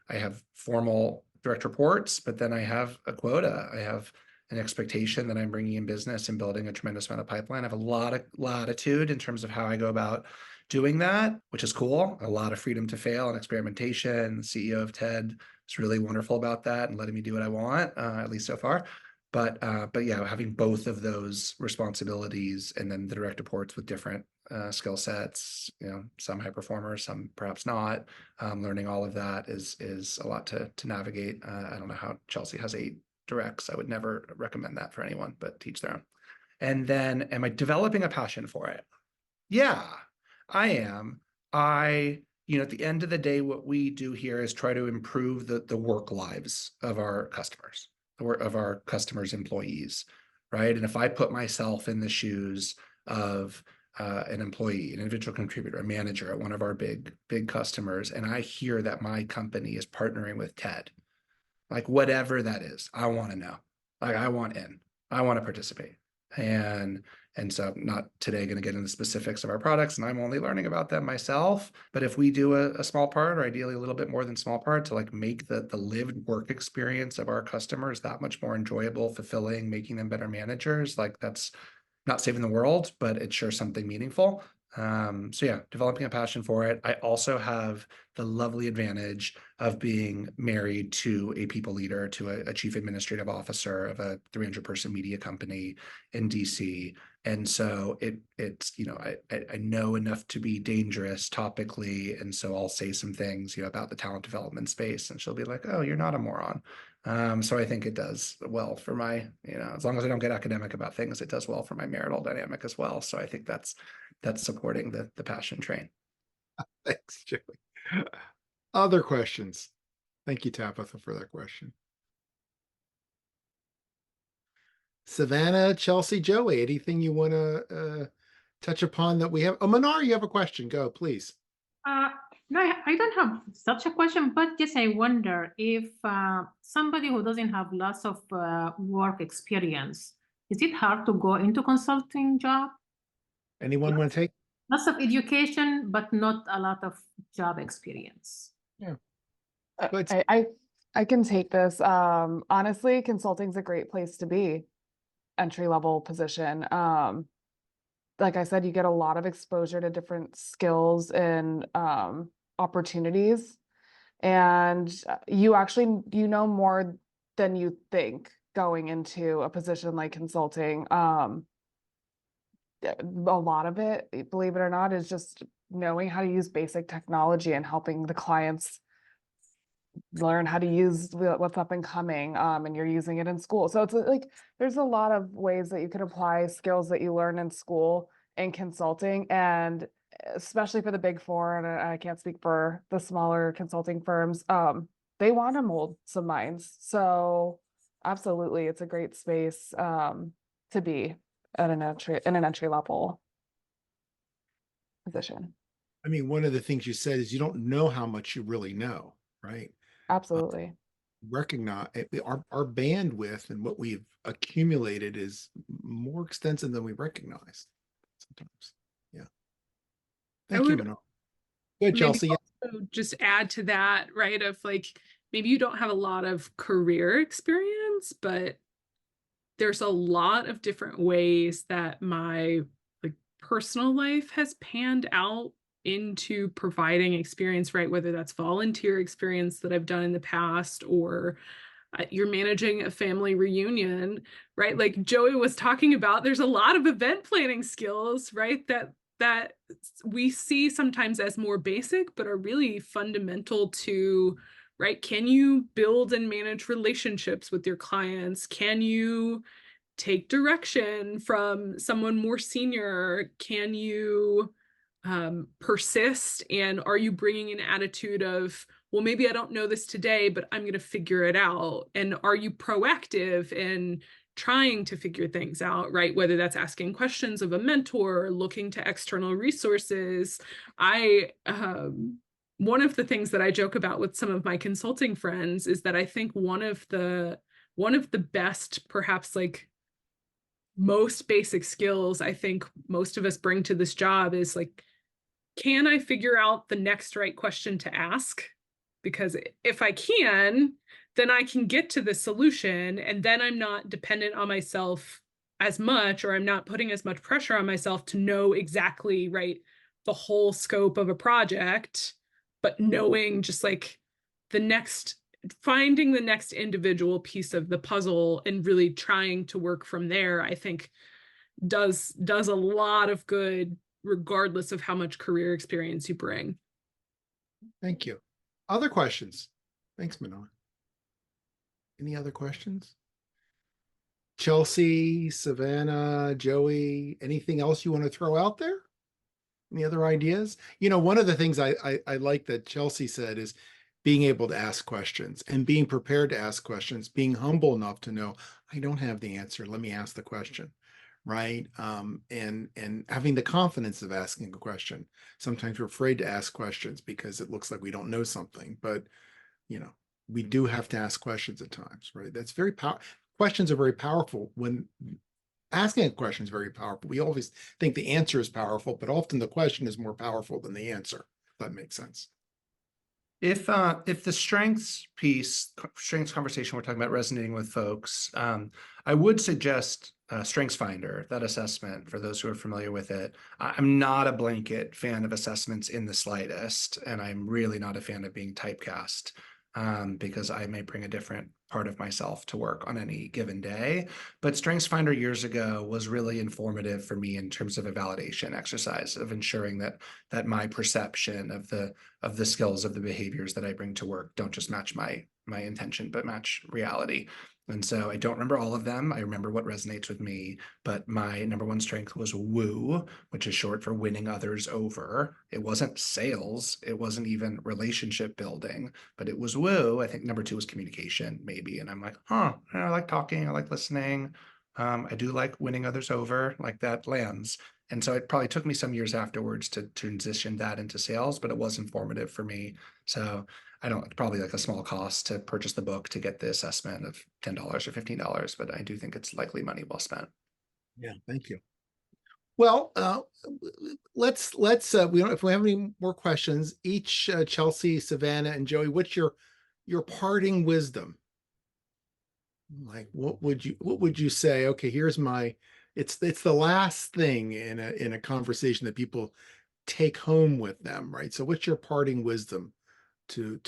I have formal direct reports, but then I have a quota. I have an expectation that I'm bringing in business and building a tremendous amount of pipeline. I have a lot of latitude in terms of how I go about doing that, which is cool. A lot of freedom to fail and experimentation. The CEO of TED is really wonderful about that and letting me do what I want, at least so far. But yeah, having both of those responsibilities and then the direct reports with different skill sets, some high performers, some perhaps not. Learning all of that is a lot to navigate. I don't know how Chelsie has 8 directs. I would never recommend that for anyone, but teach their own. And then, am I developing a passion for it? Yeah, I am. At the end of the day, what we do here is try to improve the work lives of our customers, or of our customers' employees, right? And if I put myself in the shoes of an employee, an individual contributor, a manager at one of our big customers, and I hear that my company is partnering with TED, like whatever that is, I want to know. Like I want in, I want to participate. And so not today going to get into specifics of our products, and I'm only learning about them myself. But if we do a small part, or ideally a little bit more than small part, to like make the lived work experience of our customers that much more enjoyable, fulfilling, making them better managers, like that's not saving the world, but it's sure something meaningful. So yeah, developing a passion for it. I also have the lovely advantage of being married to a people leader, to a chief administrative officer of a 300-person media company in DC. And so it's, you know, I know enough to be dangerous topically. And so I'll say some things, you know, about the talent development space, and she'll be like, oh, you're not a moron. So I think it does well for my, you know, as long as I don't get academic about things, it does well for my marital dynamic as well. So I think that's supporting the passion train. Thanks, Joey. Other questions? Thank you, Tabitha, for that question. Savannah, Chelsie, Joey, anything you want to touch upon that we have? Oh, Manar, you have a question. Go, please. No, I don't have such a question, but just I wonder if somebody who doesn't have lots of work experience, is it hard to go into consulting job? Anyone want to take? Lots of education, but not a lot of job experience. Yeah. I can take this. Honestly, consulting's a great place to be. Entry-level position. Like I said, you get a lot of exposure to different skills and opportunities, and you actually, you know, more than you think going into a position like consulting. A lot of it, believe it or not, is just knowing how to use basic technology and helping the clients learn how to use what's up and coming, and you're using it in school. So it's like there's a lot of ways that you can apply skills that you learn in school and consulting, and especially for the big four, and I can't speak for the smaller consulting firms, they want to mold some minds. So absolutely, it's a great space to be at an entry level position. I mean, one of the things you said is you don't know how much you really know, right? Absolutely. Recognize our bandwidth and what we've accumulated is more extensive than we recognize sometimes. Yeah. Thank you, Manar. Good, Chelsie. Also just add to that, right? Of like, maybe you don't have a lot of career experience, but there's a lot of different ways that my like personal life has panned out into providing experience, right? Whether that's volunteer experience that I've done in the past, or you're managing a family reunion, right? Like Joey was talking about, there's a lot of event planning skills, right? That we see sometimes as more basic, but are really fundamental to, right? Can you build and manage relationships with your clients? Can you take direction from someone more senior? Can you persist? And are you bringing an attitude of, well, maybe I don't know this today, but I'm going to figure it out? And are you proactive in trying to figure things out, right? Whether that's asking questions of a mentor, or looking to external resources. One of the things that I joke about with some of my consulting friends is that I think one of the best, perhaps like most basic skills I think most of us bring to this job is like, can I figure out the next right question to ask? Because if I can, then I can get to the solution, and then I'm not dependent on myself as much, or I'm not putting as much pressure on myself to know exactly, right, the whole scope of a project, but knowing just like finding the next individual piece of the puzzle and really trying to work from there, I think does a lot of good, regardless of how much career experience you bring. Thank you. Other questions? Thanks, Manar. Any other questions? Chelsie, Savannah, Joey, anything else you want to throw out there? Any other ideas? You know, one of the things I like that Chelsie said is being able to ask questions and being prepared to ask questions, being humble enough to know, I don't have the answer. Let me ask the question, right? And having the confidence of asking a question. Sometimes we're afraid to ask questions because it looks like we don't know something, but you know, we do have to ask questions at times, right? That's very powerful. Questions are very powerful. When asking a question is very powerful. We always think the answer is powerful, but often the question is more powerful than the answer. If that makes sense. If the strengths conversation we're talking about resonating with folks, I would suggest Strengths Finder, that assessment, for those who are familiar with it. I'm not a blanket fan of assessments in the slightest, and I'm really not a fan of being typecast, because I may bring a different part of myself to work on any given day. But Strengths Finder years ago was really informative for me in terms of a validation exercise of ensuring that my perception of the skills, of the behaviors that I bring to work don't just match my intention, but match reality. And so I don't remember all of them. I remember what resonates with me, but my number one strength was woo, which is short for winning others over. It wasn't sales. It wasn't even relationship building, but it was woo. I think number two was communication, maybe. And I'm like, I like talking. I like listening. I do like winning others over, like that lands. And so it probably took me some years afterwards to transition that into sales, but it was informative for me. So it's probably like a small cost to purchase the book to get the assessment of $10 or $15, but I do think it's likely money well spent. Yeah, thank you. Well, let's we don't, if we have any more questions, each Chelsie, Savannah, and Joey, what's your parting wisdom? Like, what would you say? Okay, here's my, it's the last thing in a conversation that people take home with them, right? So what's your parting wisdom to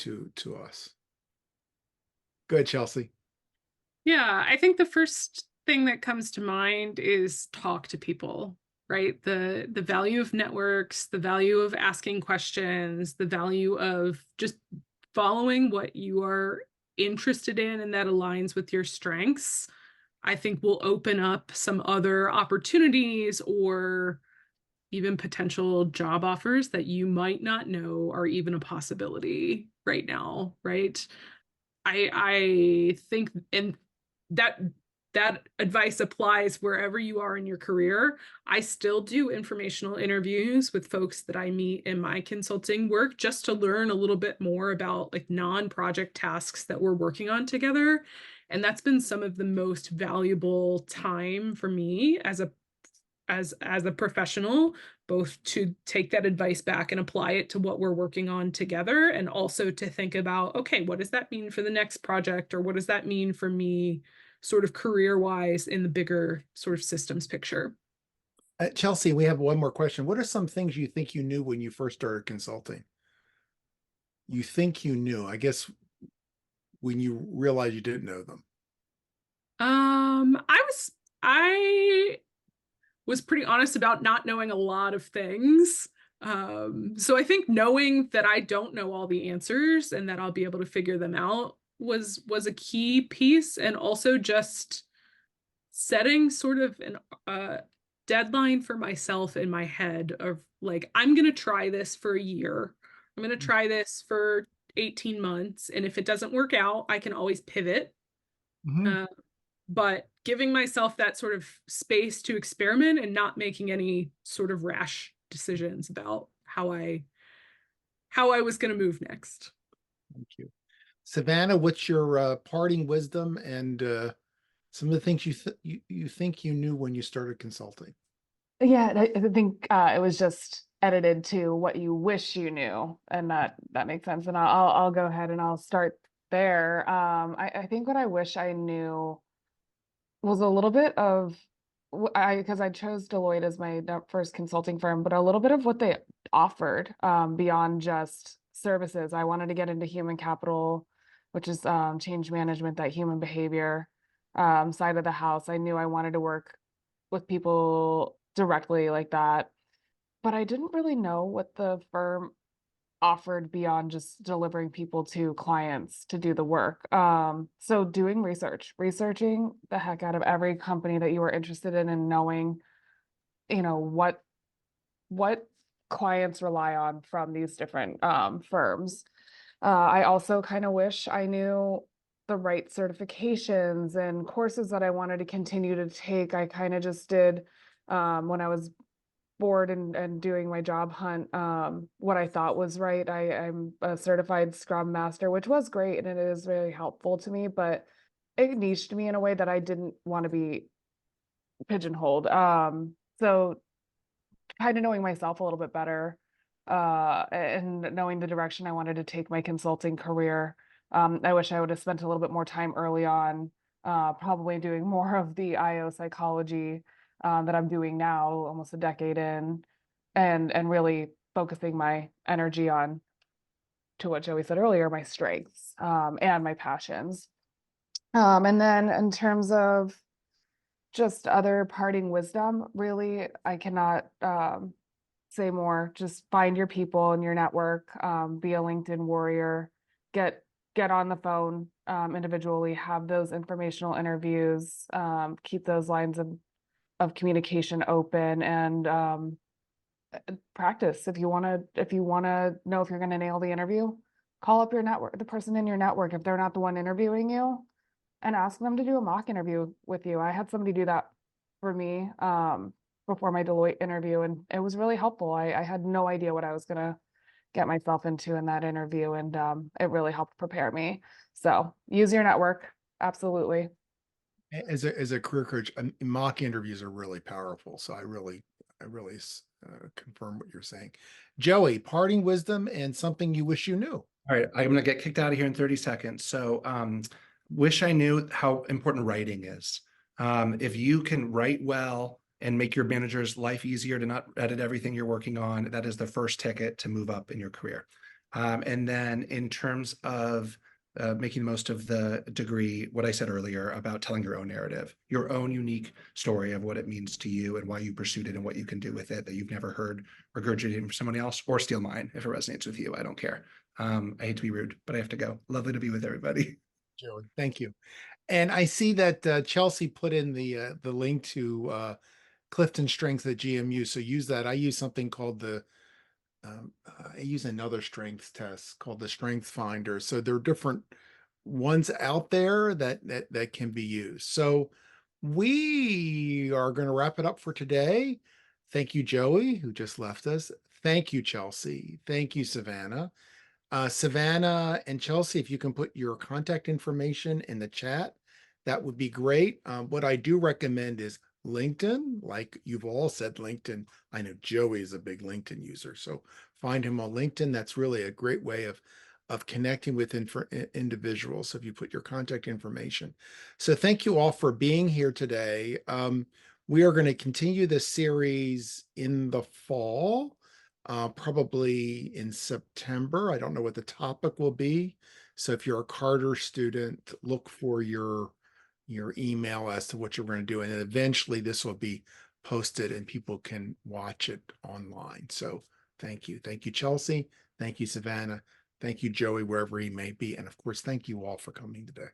us? Go ahead, Chelsie. Yeah, I think the first thing that comes to mind is talk to people, right? The value of networks, the value of asking questions, the value of just following what you are interested in and that aligns with your strengths, I think will open up some other opportunities or even potential job offers that you might not know are even a possibility right now, right? I think, and that advice applies wherever you are in your career. I still do informational interviews with folks that I meet in my consulting work just to learn a little bit more about like non-project tasks that we're working on together. And that's been some of the most valuable time for me as a professional, both to take that advice back and apply it to what we're working on together, and also to think about, okay, what does that mean for the next project, or what does that mean for me sort of career-wise in the bigger sort of systems picture. Chelsie, we have one more question. What are some things you think you knew when you first started consulting? You think you knew, I guess, when you realized you didn't know them? I was pretty honest about not knowing a lot of things. So I think knowing that I don't know all the answers and that I'll be able to figure them out was a key piece, and also just setting sort of a deadline for myself in my head of like, I'm going to try this for a year. I'm going to try this for 18 months. And if it doesn't work out, I can always pivot. But giving myself that sort of space to experiment and not making any sort of rash decisions about how I was going to move next. Thank you. Savannah, what's your parting wisdom and some of the things you think you knew when you started consulting? Yeah, I think it was just edited to what you wish you knew, and that makes sense. And I'll go ahead and I'll start there. I think what I wish I knew was a little bit of, because I chose Deloitte as my first consulting firm, but a little bit of what they offered beyond just services. I wanted to get into human capital, which is change management, that human behavior side of the house. I knew I wanted to work with people directly like that, but I didn't really know what the firm offered beyond just delivering people to clients to do the work. So doing researching the heck out of every company that you were interested in, and knowing, what clients rely on from these different firms. I also kind of wish I knew the right certifications and courses that I wanted to continue to take. I kind of just did when I was board and doing my job hunt, what I thought was right. I'm a certified Scrum Master, which was great and it is very helpful to me, but it niched me in a way that I didn't want to be pigeonholed. So kind of knowing myself a little bit better, and knowing the direction I wanted to take my consulting career. I wish I would have spent a little bit more time early on, probably doing more of the IO psychology that I'm doing now, almost a decade in, and really focusing my energy on, to what Joey said earlier, my strengths and my passions. And then in terms of just other parting wisdom, really, I cannot say more. Just find your people in your network, be a LinkedIn warrior, get on the phone individually, have those informational interviews, keep those lines of communication open, and practice. If you want to know if you're going to nail the interview, call up your network, the person in your network, if they're not the one interviewing you, and ask them to do a mock interview with you. I had somebody do that for me before my Deloitte interview, and it was really helpful. I had no idea what I was going to get myself into in that interview, and it really helped prepare me. So use your network. Absolutely. As a career coach, mock interviews are really powerful. So I really confirm what you're saying. Joey, parting wisdom and something you wish you knew. All right, I'm gonna get kicked out of here in 30 seconds. So wish I knew how important writing is. If you can write well and make your manager's life easier to not edit everything you're working on, that is the first ticket to move up in your career. And then in terms of making the most of the degree, what I said earlier about telling your own narrative, your own unique story of what it means to you and why you pursued it and what you can do with it that you've never heard regurgitated from someone else, or steal mine if it resonates with you. I don't care. I hate to be rude, but I have to go. Lovely to be with everybody. Joey, thank you. And I see that Chelsie put in the link to Clifton Strengths at GMU. So use that. I use something called I use another strengths test called the Strengths Finder. So there are different ones out there that can be used. So we are going to wrap it up for today. Thank you, Joey, who just left us. Thank you, Chelsie. Thank you, Savannah. Savannah and Chelsie, if you can put your contact information in the chat, that would be great. What I do recommend is LinkedIn, like you've all said, LinkedIn. I know Joey is a big LinkedIn user, so find him on LinkedIn. That's really a great way of connecting with individuals. So if you put your contact information. So thank you all for being here today. We are going to continue this series in the fall. Probably in September. I don't know what the topic will be. So if you're a Carter student, look for your email as to what you're going to do. And then eventually this will be posted and people can watch it online. So thank you. Thank you, Chelsie. Thank you, Savannah. Thank you, Joey, wherever he may be. And of course, thank you all for coming today.